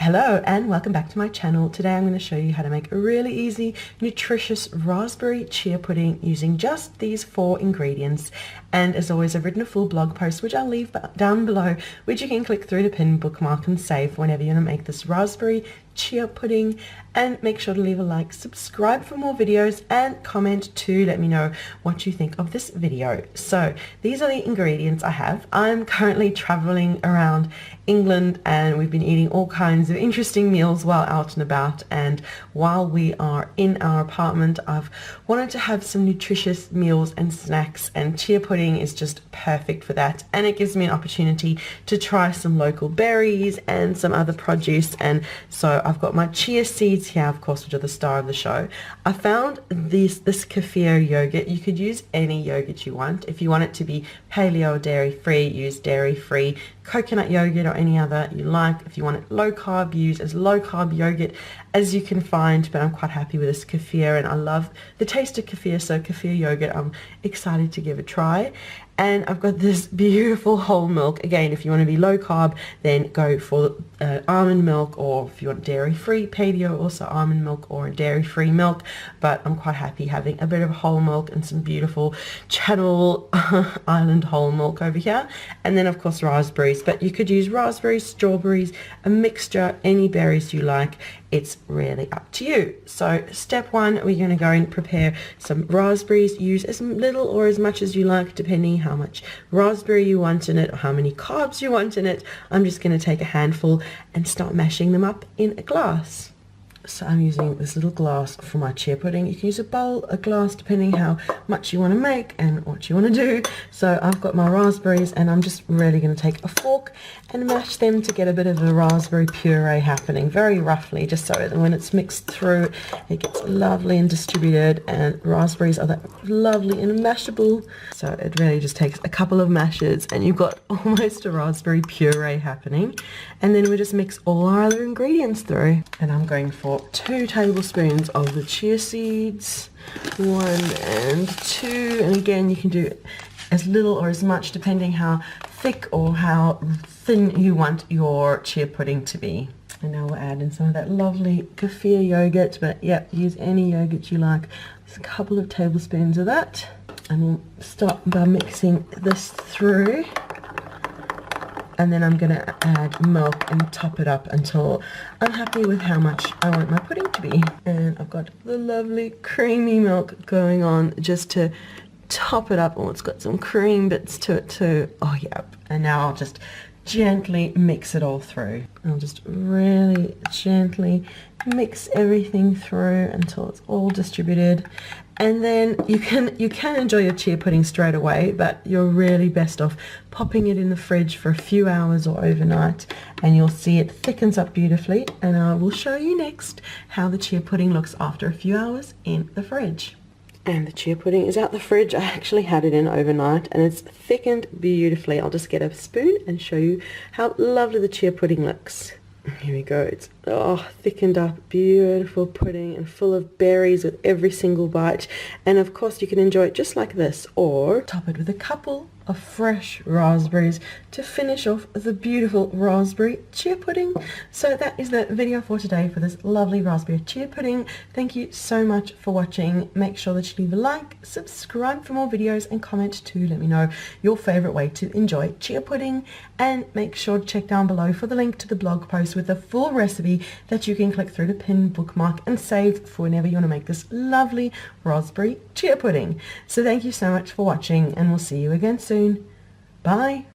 Hello and welcome back to my channel. Today I'm going to show you how to make a really easy, nutritious raspberry chia pudding using just these 4 ingredients. And as always, I've written a full blog post which I'll leave down below, which you can click through to pin, bookmark and save whenever you want to make this raspberry chia pudding. And make sure to leave a like, subscribe for more videos, and comment to let me know what you think of this video. So these are the ingredients I have. I'm currently traveling around England and we've been eating all kinds of interesting meals while out and about, and while we are in our apartment I've wanted to have some nutritious meals and snacks, and chia pudding is just perfect for that, and it gives me an opportunity to try some local berries and some other produce. And so I've got my chia seeds here, of course, which are the star of the show. I found this kefir yogurt. You could use any yogurt you want. If you want it to be paleo or dairy free, use dairy free. Coconut yogurt or any other you like. If you want it low carb, use as low carb yogurt as you can find, but I'm quite happy with this kefir and I love the taste of kefir, so kefir yogurt I'm excited to give a try. And I've got this beautiful whole milk. Again, if you want to be low carb, then go for almond milk, or if you want dairy free, paleo, also almond milk or dairy free milk. But I'm quite happy having a bit of whole milk and some beautiful Channel Island whole milk over here. And then of course raspberries, but you could use raspberries, strawberries, a mixture, any berries you like. It's really up to you. So step 1, we're going to go and prepare some raspberries. Use as little or as much as you like, depending how much raspberry you want in it or how many carbs you want in it. I'm just going to take a handful and start mashing them up in a glass. So I'm using this little glass for my chia pudding. You can use a bowl, a glass, depending how much you want to make and what you want to do. So I've got my raspberries and I'm just really going to take a fork and mash them to get a bit of a raspberry puree happening, very roughly, just so that when it's mixed through it gets lovely and distributed, and raspberries are that lovely and mashable. So it really just takes a couple of mashes and you've got almost a raspberry puree happening. And then we just mix all our other ingredients through. And I'm going for 2 tablespoons of the chia seeds, 1 and 2, and again you can do as little or as much depending how thick or how thin you want your chia pudding to be. And now we'll add in some of that lovely kefir yogurt, but yeah, use any yogurt you like. Just a couple of tablespoons of that, and we'll start by mixing this through. And then I'm going to add milk and top it up until I'm happy with how much I want my pudding to be. And I've got the lovely creamy milk going on just to top it up. Oh, it's got some cream bits to it too. Oh yeah. And now I'll just gently mix it all through. I'll just really gently mix everything through until it's all distributed. And then you can enjoy your chia pudding straight away, but you're really best off popping it in the fridge for a few hours or overnight, and you'll see it thickens up beautifully. And I will show you next how the chia pudding looks after a few hours in the fridge. And the chia pudding is out the fridge. I actually had it in overnight and it's thickened beautifully. I'll just get a spoon and show you how lovely the chia pudding looks. Here we go. It's thickened up, beautiful pudding and full of berries with every single bite. And of course you can enjoy it just like this, or top it with a couple of fresh raspberries to finish off the beautiful raspberry chia pudding. So that is the video for today for this lovely raspberry chia pudding. Thank you so much for watching. Make sure that you leave a like, subscribe for more videos, and comment to let me know your favorite way to enjoy chia pudding. And make sure to check down below for the link to the blog post with the full recipe that you can click through to pin, bookmark and save for whenever you want to make this lovely raspberry chia pudding. So thank you so much for watching, and we'll see you again soon. Bye.